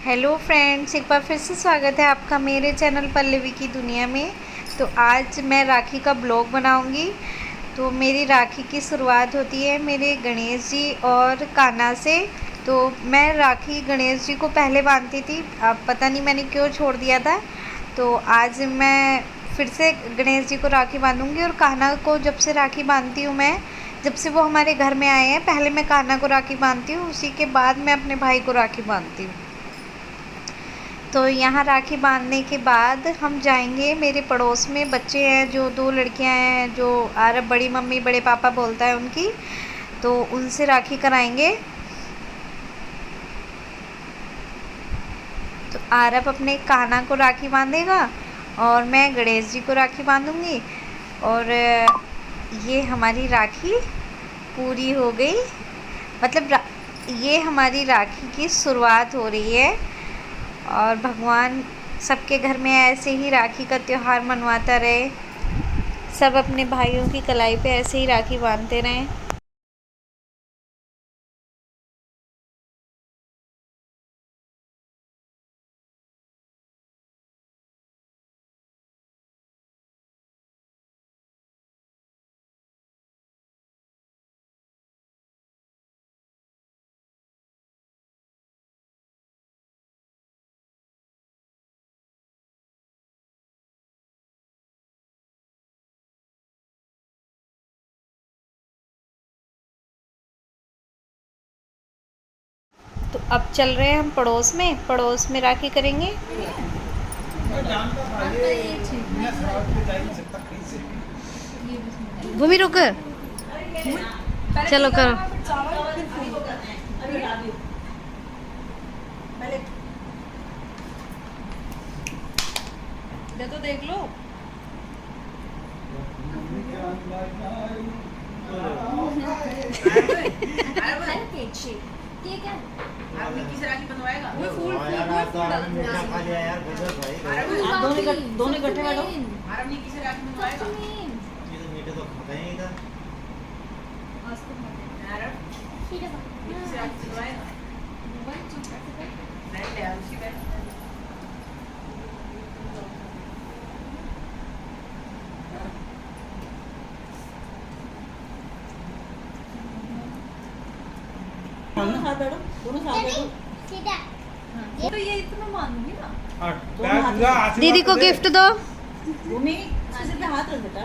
Hello friends, एक बार फिर से स्वागत है आपका मेरे चैनल पल्लवी की दुनिया में। तो आज मैं राखी का ब्लॉग बनाऊंगी। तो मेरी राखी की शुरुआत होती है मेरे गणेश जी और कान्हा से। तो मैं राखी गणेश जी को पहले बांधती थी, अब पता नहीं मैंने क्यों छोड़ दिया था। तो आज मैं फिर से गणेश जी को राखी बांधूंगी और कान्हा को जब से राखी बांधती हूँ मैं, जब से वो हमारे घर में आए हैं, पहले मैं कान्हा को राखी बांधती हूँ, उसी के बाद मैं अपने भाई को राखी बांधती हूँ। तो यहाँ राखी बांधने के बाद हम जाएंगे, मेरे पड़ोस में बच्चे हैं, जो दो लड़कियां हैं जो आरब बड़ी मम्मी बड़े पापा बोलता है उनकी, तो उनसे राखी कराएंगे। तो आरब अपने कान्हा को राखी बांधेगा और मैं गणेश जी को राखी बांधूंगी। और ये हमारी राखी पूरी हो गई, मतलब ये हमारी राखी की शुरुआत हो रही है। और भगवान सबके घर में ऐसे ही राखी का त्यौहार मनवाता रहे, सब अपने भाइयों की कलाई पे ऐसे ही राखी बांधते रहें। तो अब चल रहे हैं हम पड़ोस में राखी करेंगे। भूमि रुक, चलो करो। तो देख लो। ठीक है। किस राखी बनवाएगा? वो फूल यार दोनों इकट्ठे बैठो। आरब ने किस राखी बनवाएगा? ये तो मीठे तो खाते हैं इधर। आरब किस राखी बनवाएगा? नहीं ले यार, उसकी बैठ। दोनों साथ बैठो। तो ये इतना मानूंगी ना। दीदी को गिफ्ट दो। भूमि पे हाथ रख बेटा।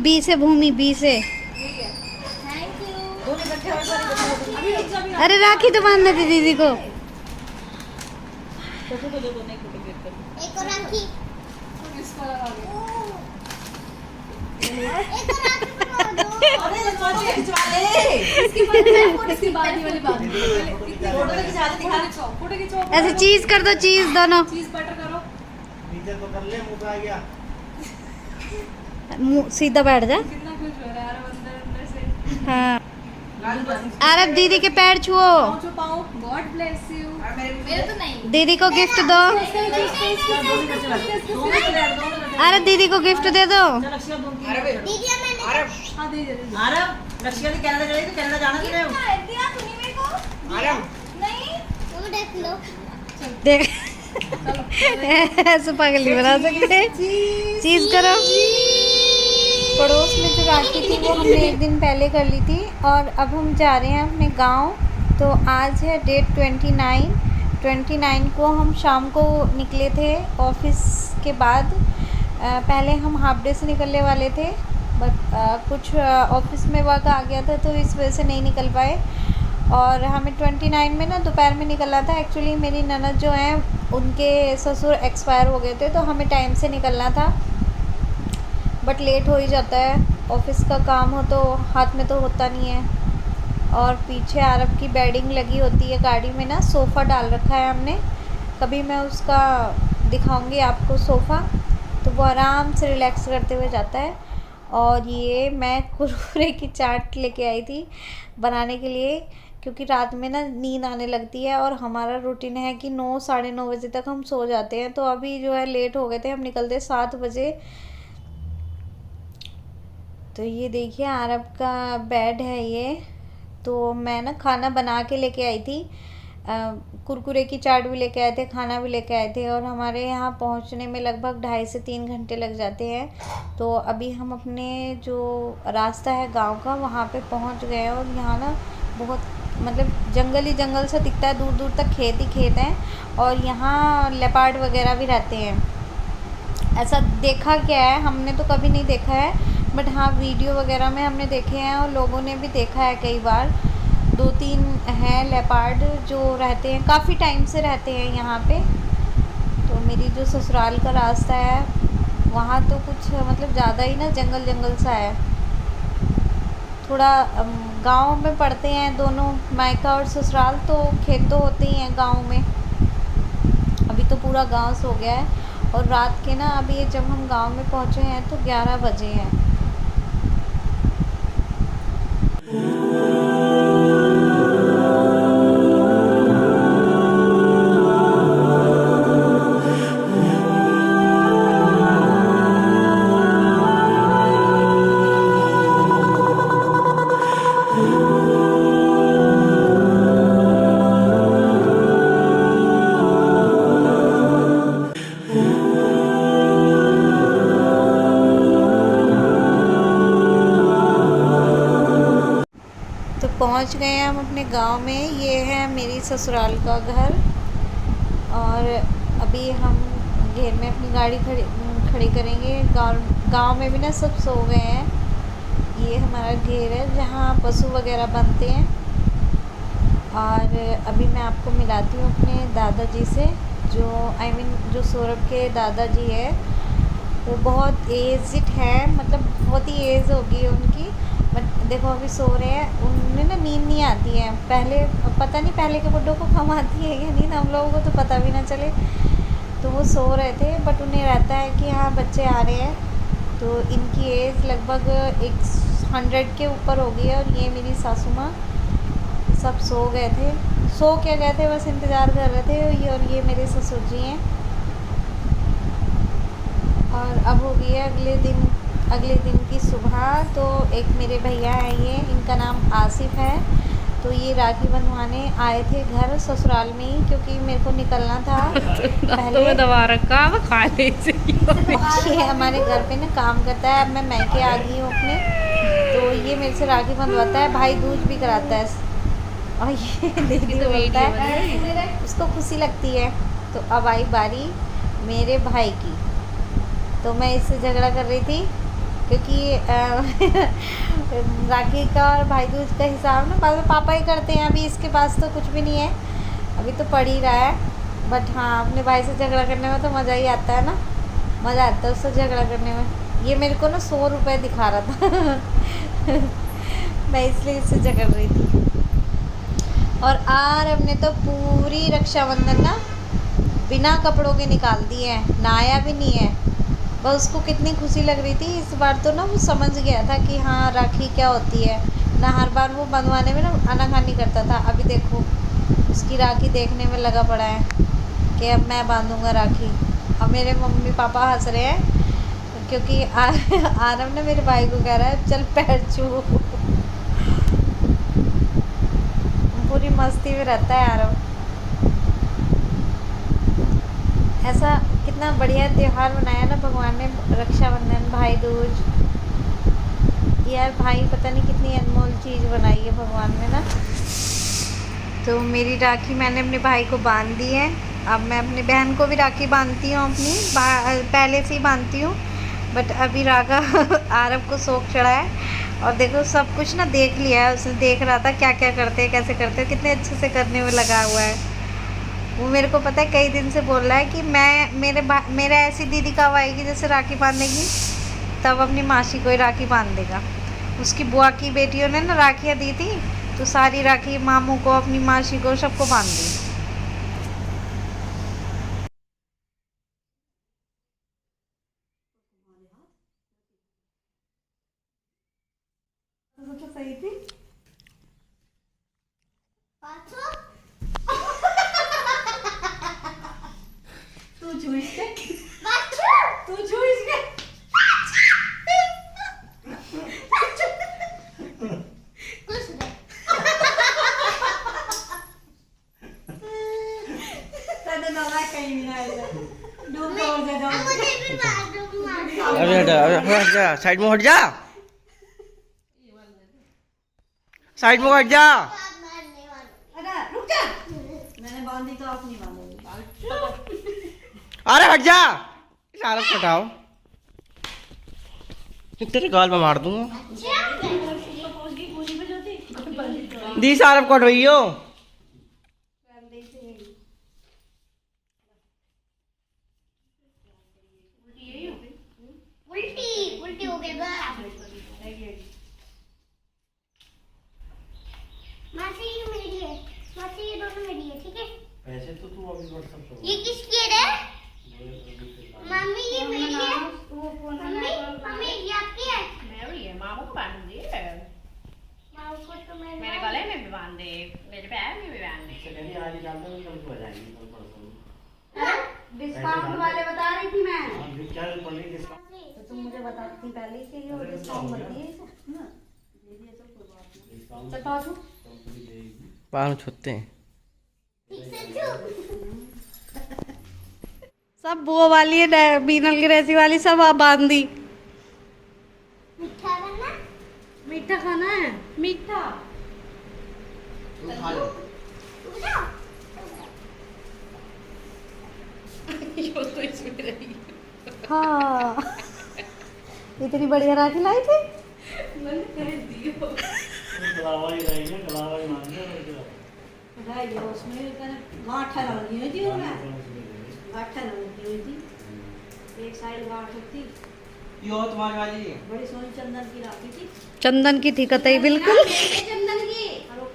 बी से भूमि, बी से। दोनों इकट्ठे। अरे राखी तो बांधना थी दीदी को। एक और राखी। ऐसे चीज कर दो, चीज दोनों। चीज बटर करो। नीचे तो कर ले, मुंह पे आ गया। मुंह सीधा बैठ जा। कितना खुश हो रहा है यार अंदर से। हाँ, अरब दीदी के पैर छुओ। God bless you. मेरे तो नहीं। दीदी को गिफ्ट दो। अरे दीदी को गिफ्ट दे दो। रशिया ने कनाडा चले तो कनाडा जाना कि नहीं? देख ऐसे पागल नहीं बना सकते। चीज करो। पड़ोस में जो राखी थी वो हमने एक दिन पहले कर ली थी और अब हम जा रहे हैं अपने गांव। तो आज है डेट 29 को हम शाम को निकले थे ऑफिस के बाद। पहले हम हाफ डे से निकलने वाले थे, बट कुछ ऑफिस में वर्क आ गया था तो इस वजह से नहीं निकल पाए। और हमें 29 में ना दोपहर में निकलना था। एक्चुअली मेरी ननद जो हैं उनके ससुर एक्सपायर हो गए थे, तो हमें टाइम से निकलना था, बट लेट हो ही जाता है। ऑफिस का काम हो तो हाथ में तो होता नहीं है। और पीछे आरब की बेडिंग लगी होती है गाड़ी में ना, सोफ़ा डाल रखा है हमने। कभी मैं उसका दिखाऊंगी आपको सोफ़ा। तो वो आराम से रिलैक्स करते हुए जाता है। और ये मैं कुरकुरे की चाट लेके आई थी बनाने के लिए, क्योंकि रात में ना नींद आने लगती है और हमारा रूटीन है कि 9 साढ़े 9 बजे तक हम सो जाते हैं। तो अभी जो है लेट हो गए थे, हम निकलते 7 बजे। तो ये देखिए अरब का बेड है ये। तो मैं ना खाना बना के लेके आई थी। कुरकुरे की चाट भी लेके आए थे, खाना भी लेके आए थे। और हमारे यहाँ पहुँचने में लगभग 2.5 से 3 घंटे लग जाते हैं। तो अभी हम अपने जो रास्ता है गांव का वहाँ पे पहुँच गए हैं। और यहाँ ना बहुत मतलब जंगल ही जंगल सा दिखता है, दूर दूर तक खेत ही खेत हैं। और यहाँ लेपर्ड वगैरह भी रहते हैं। ऐसा देखा क्या है, हमने तो कभी नहीं देखा है, बट हाँ वीडियो वगैरह में हमने देखे हैं और लोगों ने भी देखा है कई बार। 2-3 हैं लेपर्ड जो रहते हैं, काफ़ी टाइम से रहते हैं यहाँ पे। तो मेरी जो ससुराल का रास्ता है वहाँ तो कुछ मतलब ज़्यादा ही ना जंगल जंगल सा है। थोड़ा गांव में पड़ते हैं दोनों, मायका और ससुराल, तो खेत तो होते ही हैं गांव में। अभी तो पूरा गांव सो गया है। और रात के ना अभी जब हम गांव में पहुँचे हैं तो 11 बजे हैं। तो पहुंच गए हैं हम अपने गांव में। ये है मेरी ससुराल का घर। और अभी हम घेर में अपनी गाड़ी खड़ी करेंगे। गांव में भी ना सब सो गए हैं। ये हमारा घेर है जहां पशु वगैरह बनते हैं। और अभी मैं आपको मिलाती हूँ अपने दादाजी से, जो जो सौरभ के दादाजी है। वो बहुत एजड है, मतलब बहुत ही एज होगी उनकी, बट देखो अभी सो रहे हैं। उन्हें ना नींद नहीं आती है। पहले पता नहीं पहले के बुड्ढों को कम आती है या नींद, हम लोगों को तो पता भी ना चले। तो वो सो रहे थे, बट उन्हें रहता है कि हाँ बच्चे आ रहे हैं। तो इनकी एज लगभग 100 के ऊपर हो गई है। और ये मेरी सासू माँ सब सो गए थे, सो के गए थे, बस इंतज़ार कर रहे थे। और ये मेरे ससुर जी हैं। और अब हो गई है अगले दिन की सुबह। तो एक मेरे भैया हैं, ये इनका नाम आसिफ है। तो ये राखी बंधवाने आए थे घर ससुराल में ही, क्योंकि मेरे को निकलना था पहले। तो दबा रखा खाने से ये हमारे घर पे ना काम करता है। अब मैं मैके आ गई हूँ अपने, तो ये मेरे से राखी बंधवाता है, भाई दूज भी कराता है। और ये दीदी तो बोलता है उसको खुशी लगती है। तो अब आई बारी मेरे भाई की। तो मैं इससे झगड़ा कर रही थी, क्योंकि राखी का और भाई दूज का हिसाब ना बाद में पापा ही करते हैं। अभी इसके पास तो कुछ भी नहीं है, अभी तो पढ़ ही रहा है। बट हाँ अपने भाई से झगड़ा करने में तो मज़ा ही आता है ना, मज़ा आता है उससे झगड़ा करने में। ये मेरे को ना 100 रुपये दिखा रहा था मैं इसलिए इससे झगड़ रही थी। और आरव ने तो पूरी रक्षाबंधन ना बिना कपड़ों के निकाल दिए हैं, नहाया भी नहीं है। बस उसको कितनी खुशी लग रही थी इस बार। तो ना वो समझ गया था कि हाँ राखी क्या होती है ना। हर बार वो बंधवाने में ना आनाकानी करता था। अभी देखो उसकी राखी देखने में लगा पड़ा है कि अब मैं बांधूंगा राखी। अब मेरे मम्मी पापा हंस रहे हैं, क्योंकि आरव ने मेरे भाई को कह रहा है चल पैर छू। पूरी मस्ती में रहता है आरव। ऐसा कितना बढ़िया त्यौहार बनाया ना भगवान ने, रक्षाबंधन, भाई दूज। यार भाई पता नहीं कितनी अनमोल चीज़ बनाई है भगवान ने ना। तो मेरी राखी मैंने अपने भाई को बांध दी है। अब मैं अपनी बहन को भी राखी बांधती हूँ अपनी, पहले से ही बांधती हूँ। बट अभी रागा आरव को शौक चढ़ा है। और देखो सब कुछ ना देख लिया है उसने, देख रहा था क्या क्या करते हैं, कैसे करते हैं, कितने अच्छे से करने में लगा हुआ है। वो मेरे को पता है कई दिन से बोल रहा है कि मेरा ऐसी दीदी कब आएगी जैसे राखी बांधेगी, तब अपनी मासी को ही राखी बांध देगा। उसकी बुआ की बेटियों ने ना राखियाँ दी थी, तो सारी राखी मामू को, अपनी मासी को, सबको बांध दी। तो सही थी। तू झूठ के अरे हट जा, साइड में हट जा, साइड में हट जा। रुक जा, मैंने बांधी तो आप नहीं बांधोगे। अरे हट जा, सारा हटाओ, तेरे गाल में मार दूंगा। दी सारा कट रही हो। उल्टी हो गई मासी ये मेरी है, मासी ये दोनों मेरी है, ठीक है। पैसे तो तू अभी व्हाट्सएप कर। ये किसकी है? मम्मी ये मेरी है। मम्मी ये आपकी है। मेरी है, मामू को बांध दिए, माँ को तो मैं मेरे गले में भी बांध दे, मेरे पैर में भी बांध दे। चलिए आज निकालते हैं, कल को आ जाएंगे, कल परसों। डिस्काउंट वाले बता रही थी मैं, अभी क्या पड़ रही है इसका? तो तुम मुझे बताती थी पहले ही कि ये डिस्काउंट मत दिए ना, दे दिया तो कोई बात नहीं। डिस्काउंट चल पासू कंपनी देगी। पाँव छूते हैं सब, वो वाली है बीनल की रेसी वाली सब आप बांध दी। मीठा बनना। मीठा खाना है, मीठा तू खा ले। यो तो इसमें रही। हाँ इतनी बढ़िया राखी लाई थी। मैंने कह दियो। कलावा ही रहेगी, कलावा ही मान लो। ये उसमें गांठ लगी हुई थी, गांठ लगी हुई थी, एक साइड गांठ थी। ये हो तुम्हारी वाली। बड़ी सोनी चंदन की राखी थी, चंदन की थी कतई बिल्कुल। चंदन की,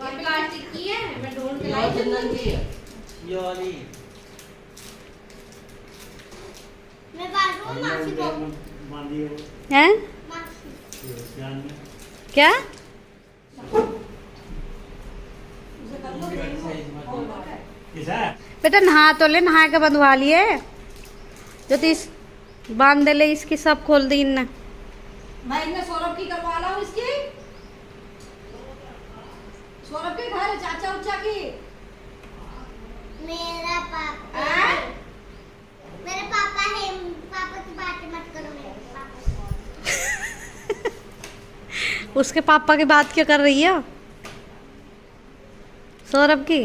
प्लास्टिक की है, मैं ढूंढ के लाई चंदन की। ये वाली मैं बांधूं मासी को। बांधी हो हैं मासी ध्यान में। क्या? किसा बेटा नहा तो ले, नहा के बंधवा लिए जो तीस बांध दे ले, इसकी सब खोल दी इनने। मैं इनने सौरभ की करवा ला हूँ, इसकी सौरभ के घर चाचा उच्चा की। मेरा पापा मेरे पापा है, पापा की बात मत करो मेरे पापा। उसके पापा की बात क्यों कर रही है? सौरभ की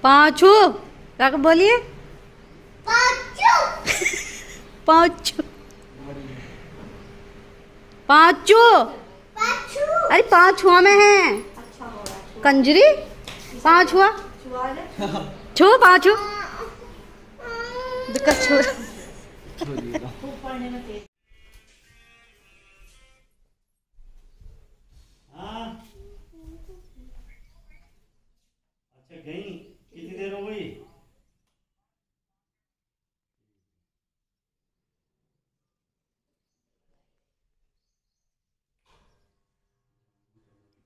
पाँचू क्या बोलिए? पाचू पाँचू पाँचू, पाचू अरे पाँच हुआ में है कंजरी, पाँच हुआ छू, पाँचू दिक्कत छू। हाँ अच्छा गई, कितनी देर हो गई?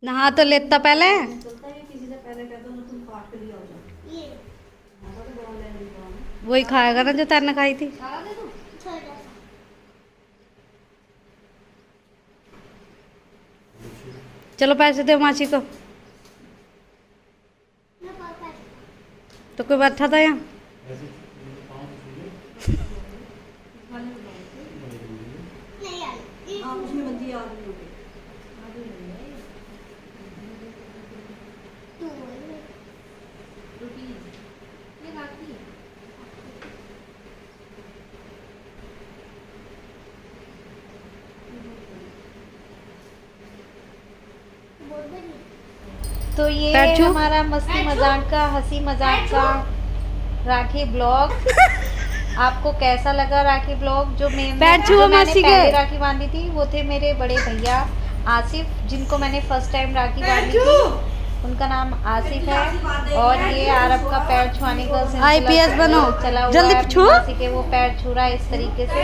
नहा तो लेता पहले। ये वही खाएगा ना जो तेने खाई थी। छोटा सा। चलो पैसे दो मासी को। मैं पापा तो कोई बैठा था यहाँ? ऐसे पाँव छूले नहीं आई। तू बोल दे। तो ये बैठो। हमारा मस्ती मजाक का, हंसी मजाक का राखी ब्लॉग आपको कैसा लगा? राखी ब्लॉग जो बैठो जो मैंने मासी के। पहले राखी बांधी थी वो थे मेरे बड़े भैया आसिफ, जिनको मैंने फर्स्ट टाइम राखी बांधी थी। उनका नाम आसिफ है और ये आरब का पैर छुआने का सिलसिला IPS बनो। चला हुआ जल्दी है। छू। मासी के वो पैर छू रहा है इस तरीके से।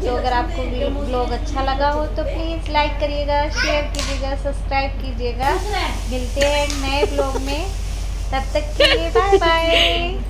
तो अगर आपको ब्लॉग अच्छा लगा हो तो प्लीज़ लाइक करिएगा, शेयर कीजिएगा, सब्सक्राइब कीजिएगा। मिलते हैं नए ब्लॉग में, तब तक के लिए बाय बाय।